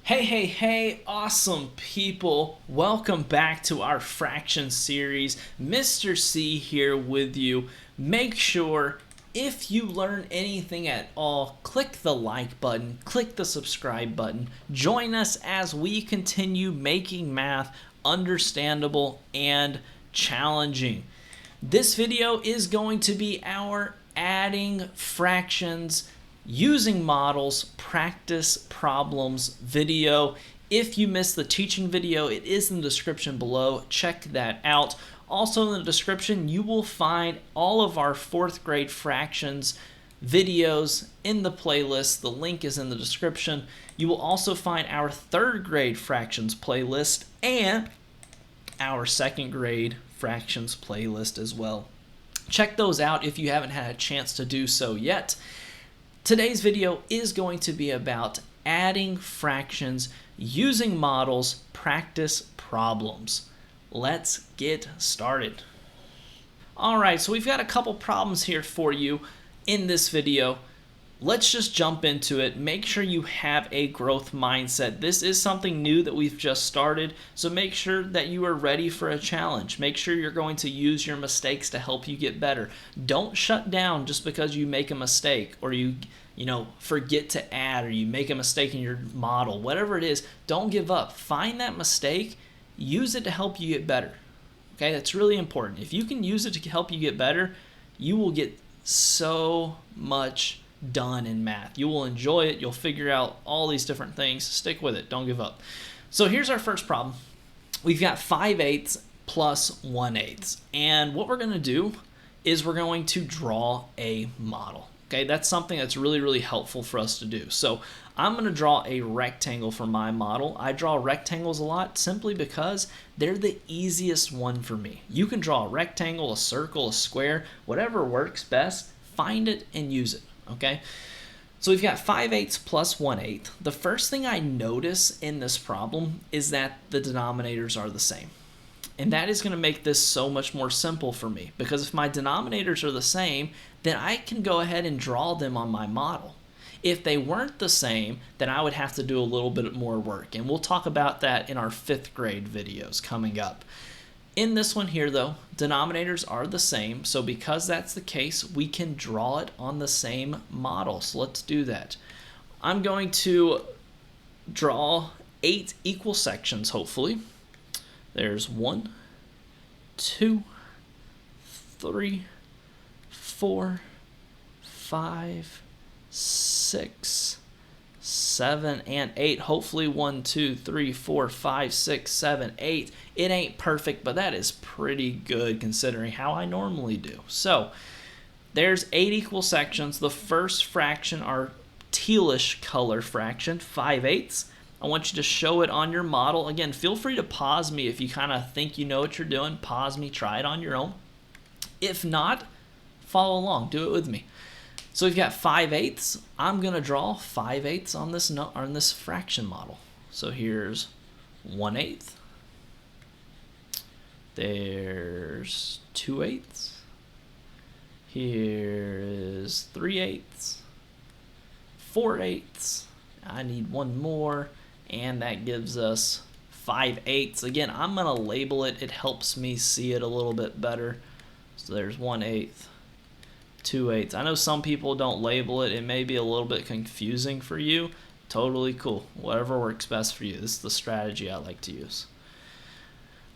Hey, awesome people. Welcome back to our fraction series. Mr. C here with you. Make sure if you learn anything at all, click the like button, click the subscribe button. Join us as we continue making math understandable and challenging. This video is going to be our adding fractions using models practice problems video. If you missed the teaching video, it is in the description below. Check that out. Also in the description, you will find all of our 4th grade fractions videos in the playlist. The link is in the description. You will also find our 3rd grade fractions playlist and our 2nd grade fractions playlist as well. Check those out if you haven't had a chance to do so yet. Today's video is going to be about adding fractions using models, practice problems. Let's get started. Alright, so we've got a couple problems here for you in this video. Let's just jump into it. Make sure you have a growth mindset. This is something new that we've just started, so make sure that you are ready for a challenge. Make sure you're going to use your mistakes to help you get better. Don't shut down just because you make a mistake or you forget to add or you make a mistake in your model. Whatever it is, don't give up. Find that mistake, use it to help you get better. Okay, that's really important. If you can use it to help you get better, you will get so much done in math. You will enjoy it. You'll figure out all these different things. Stick with it. Don't give up. So here's our first problem. We've got 5/8 plus 1/8. And what we're going to do is we're going to draw a model. Okay, that's something that's really helpful for us to do. So I'm going to draw a rectangle for my model. I draw rectangles a lot simply because they're the easiest one for me. You can draw a rectangle, a circle, a square, whatever works best. Find it and use it. Okay, so we've got 5/8 plus 1/8. The first thing I notice in this problem is that the denominators are the same. And that is going to make this so much more simple for me, because if my denominators are the same, then I can go ahead and draw them on my model. If they weren't the same, then I would have to do a little bit more work, and we'll talk about that in our 5th grade videos coming up. In this one here though, denominators are the same, so because that's the case, we can draw it on the same model. So let's do that. I'm going to draw 8 equal sections, hopefully. There's 1, 2, 3, 4, 5, 6, 7, and 8. Hopefully 1, 2, 3, 4, 5, 6, 7, 8. It ain't perfect, but that is pretty good considering how I normally do. So there's 8 equal sections. The first fraction, our tealish color fraction, 5/8. I want you to show it on your model. Again, feel free to pause me if you kind of think you know what you're doing. Pause me, try it on your own. If not, follow along, do it with me. So we've got 5/8. I'm going to draw 5/8 on this fraction model. So here's 1/8. There's 2/8. Here is 3/8. 4/8. I need one more, and that gives us 5/8. Again, I'm going to label it. It helps me see it a little bit better. So there's 1/8. 2/8. I know some people don't label it. It may be a little bit confusing for you. Totally cool. Whatever works best for you. This is the strategy I like to use.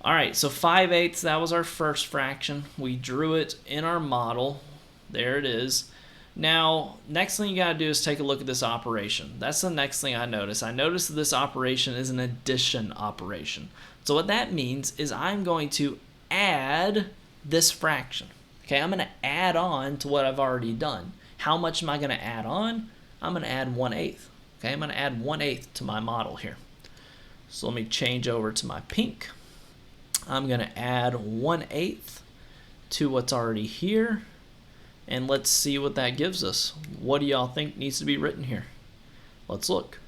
Alright, so 5/8, that was our first fraction. We drew it in our model. There it is. Now, next thing you got to do is take a look at this operation. That's the next thing I notice. I notice that this operation is an addition operation. So what that means is I'm going to add this fraction. Okay, I'm going to add on to what I've already done. How much am I going to add on? I'm going to add 1/8. Okay, I'm going to add 1/8 to my model here. So let me change over to my pink. I'm going to add 1/8 to what's already here. And let's see what that gives us. What do y'all think needs to be written here? Let's look.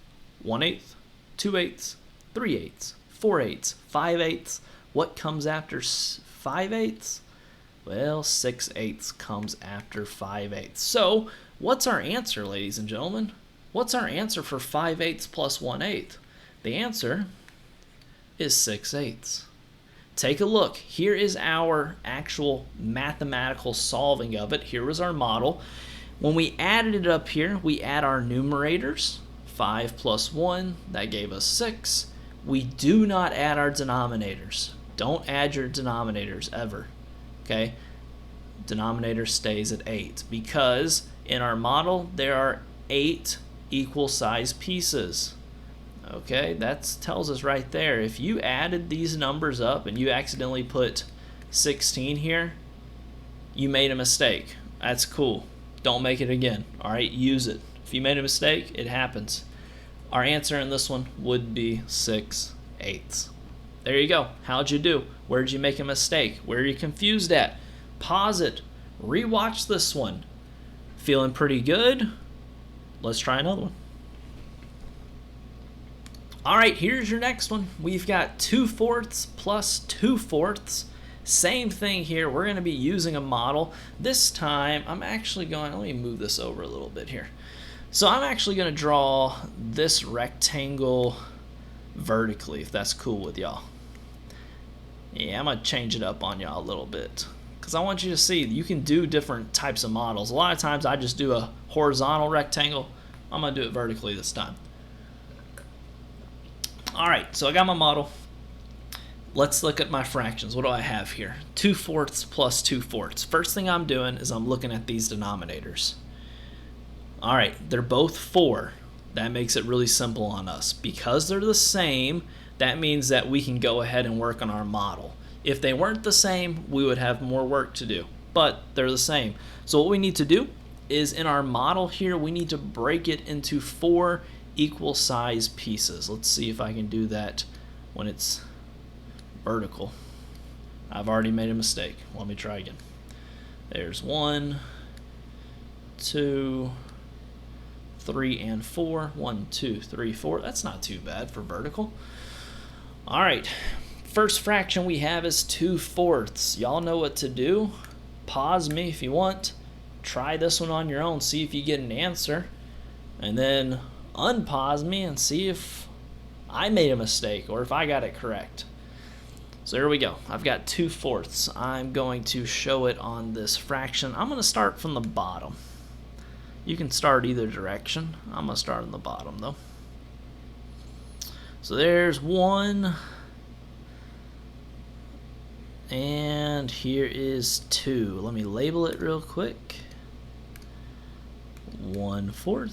1/8, 2/8, 3/8, 4/8, 5/8. What comes after 5/8? Well, 6/8 comes after 5/8. So what's our answer, ladies and gentlemen? What's our answer for 5/8 plus 1/8? The answer is 6/8. Take a look. Here is our actual mathematical solving of it. Here was our model. When we added it up here, we add our numerators. 5 plus 1, that gave us 6. We do not add our denominators. Don't add your denominators ever. Okay? Denominator stays at 8 because in our model there are 8 equal size pieces. Okay, that tells us right there. If you added these numbers up and you accidentally put 16 here, you made a mistake. That's cool. Don't make it again. All right, use it. If you made a mistake, it happens. Our answer in this one would be 6/8. There you go. How'd you do? Where'd you make a mistake? Where are you confused at? Pause it. Rewatch this one. Feeling pretty good? Let's try another one. All right, here's your next one. We've got 2/4 plus 2/4. Same thing here. We're going to be using a model. This time, I'm actually going, let me move this over a little bit here. So I'm actually going to draw this rectangle vertically, if that's cool with y'all. Yeah, I'm going to change it up on y'all a little bit because I want you to see you can do different types of models. A lot of times I just do a horizontal rectangle. I'm going to do it vertically this time. All right, so I got my model. Let's look at my fractions. What do I have here? 2/4 plus 2/4. First thing I'm doing is I'm looking at these denominators. All right, they're both 4. That makes it really simple on us. Because they're the same, that means that we can go ahead and work on our model. If they weren't the same, we would have more work to do. But they're the same. So what we need to do is in our model here, we need to break it into 4 equal size pieces. Let's see if I can do that when it's vertical. I've already made a mistake. Let me try again. There's 1, 2, 3, and 4. 1, 2, 3, 4. That's not too bad for vertical. All right. First fraction we have is 2/4. Y'all know what to do. Pause me if you want. Try this one on your own. See if you get an answer. And then unpause me and see if I made a mistake or if I got it correct. So here we go. I've got 2/4. I'm going to show it on this fraction. I'm going to start from the bottom. You can start either direction. I'm going to start on the bottom though. So there's 1. And here is 2. Let me label it real quick. 1/4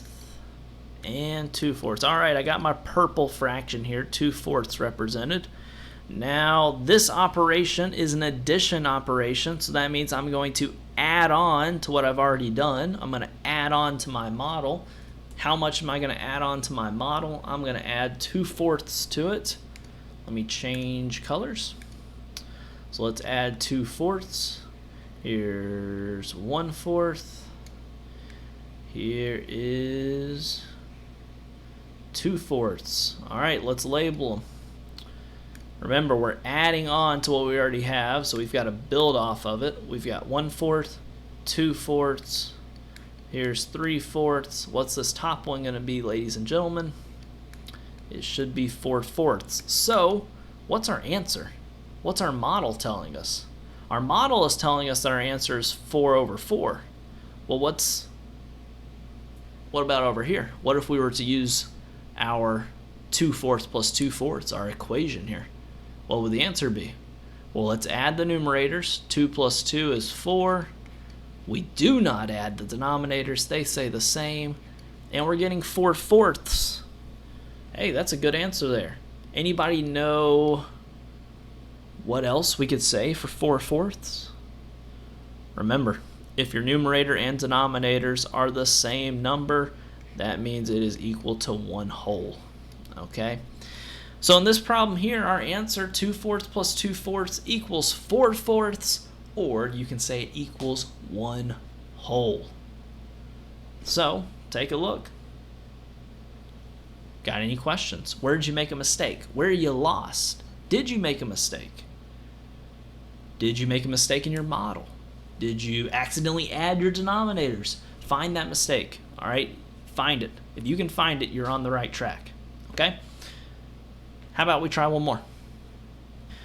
and 2/4. All right, I got my purple fraction here, 2/4 represented. Now this operation is an addition operation, so that means I'm going to add on to what I've already done. I'm going to add on to my model. How much am I going to add on to my model? I'm going to add 2/4 to it. Let me change colors. So let's add 2/4. Here's 1/4. Here is 2/4. All right, let's label them. Remember, we're adding on to what we already have, so we've got to build off of it. We've got 1/4, 2/4. Here's 3/4. What's this top one going to be, ladies and gentlemen? It should be 4/4. So, what's our answer? What's our model telling us? Our model is telling us that our answer is 4/4. Well, what about over here? What if we were to use our 2/4 plus 2/4, our equation here? What would the answer be? Well, let's add the numerators. 2 plus 2 is 4. We do not add the denominators. They say the same. And we're getting 4/4. Hey, that's a good answer there. Anybody know what else we could say for 4/4? Remember, if your numerator and denominators are the same number, that means it is equal to 1 whole. Okay? So in this problem here, our answer, 2/4 plus 2/4 equals 4/4, or you can say it equals 1 whole. So, take a look. Got any questions? Where did you make a mistake? Where you lost? Did you make a mistake? Did you make a mistake in your model? Did you accidentally add your denominators? Find that mistake, all right? Find it. If you can find it, you're on the right track, okay? How about we try one more?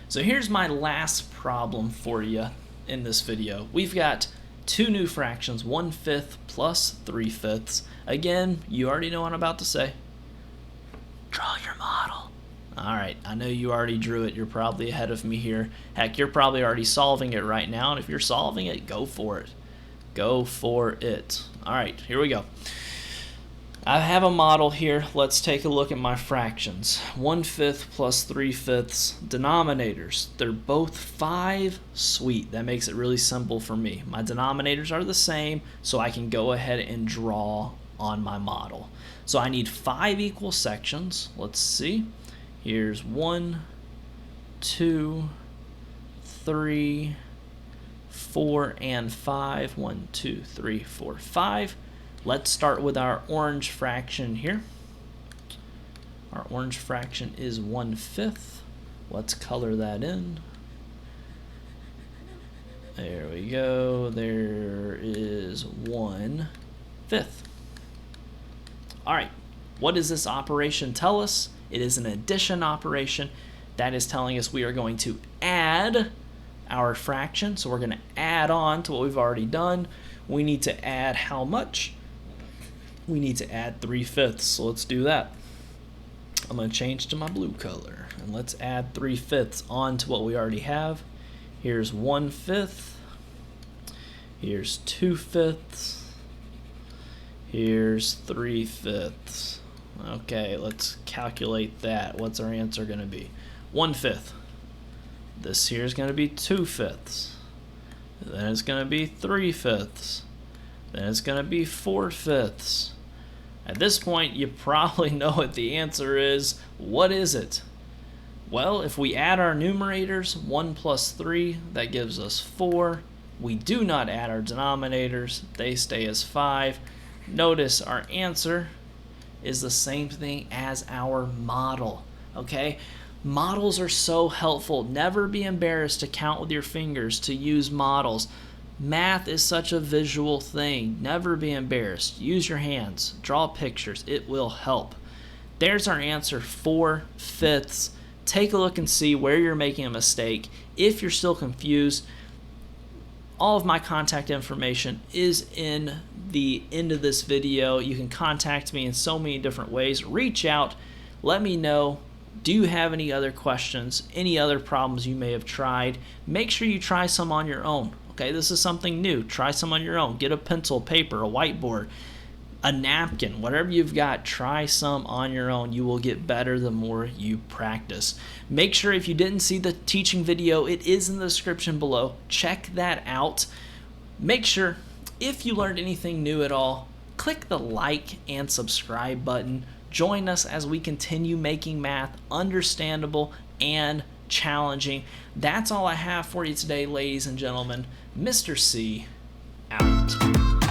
So here's my last problem for you in this video. We've got two new fractions, 1/5 plus 3/5. Again, you already know what I'm about to say. Draw your model. Alright, I know you already drew it. You're probably ahead of me here. Heck, you're probably already solving it right now, and if you're solving it, go for it. Go for it. Alright, here we go. I have a model here. Let's take a look at my fractions. 1/5 plus 3/5 denominators. They're both 5. Sweet. That makes it really simple for me. My denominators are the same, so I can go ahead and draw on my model. So I need 5 equal sections. Let's see. Here's 1, 2, 3, 4, and 5. 1, 2, 3, 4, 5. Let's start with our orange fraction here. Our orange fraction is 1/5. Let's color that in. There we go. There is 1/5. All right, what does this operation tell us? It is an addition operation. That is telling us we are going to add our fraction. So we're going to add on to what we've already done. We need to add how much? We need to add 3/5. So let's do that. I'm going to change to my blue color. And let's add 3/5 on to what we already have. Here's 1/5. Here's 2/5. Here's 3/5. Okay, let's calculate that. What's our answer going to be? 1/5. This here is going to be 2/5. Then it's going to be 3/5. Then it's going to be 4/5. At this point, you probably know what the answer is. What is it? Well, if we add our numerators, 1 plus 3, that gives us 4. We do not add our denominators. They stay as 5. Notice our answer is the same thing as our model, okay? Models are so helpful. Never be embarrassed to count with your fingers, to use models. Math is such a visual thing. Never be embarrassed. Use your hands. Draw pictures. It will help. There's our answer, 4/5. Take a look and see where you're making a mistake. If you're still confused, all of my contact information is in the end of this video. You can contact me in so many different ways. Reach out. Let me know. Do you have any other questions? Any other problems you may have tried? Make sure you try some on your own. Okay, this is something new. Try some on your own. Get a pencil, paper, a whiteboard, a napkin, whatever you've got. Try some on your own. You will get better the more you practice. Make sure if you didn't see the teaching video, it is in the description below. Check that out. Make sure if you learned anything new at all, click the like and subscribe button. Join us as we continue making math understandable and challenging. That's all I have for you today, ladies and gentlemen. Mr. C out.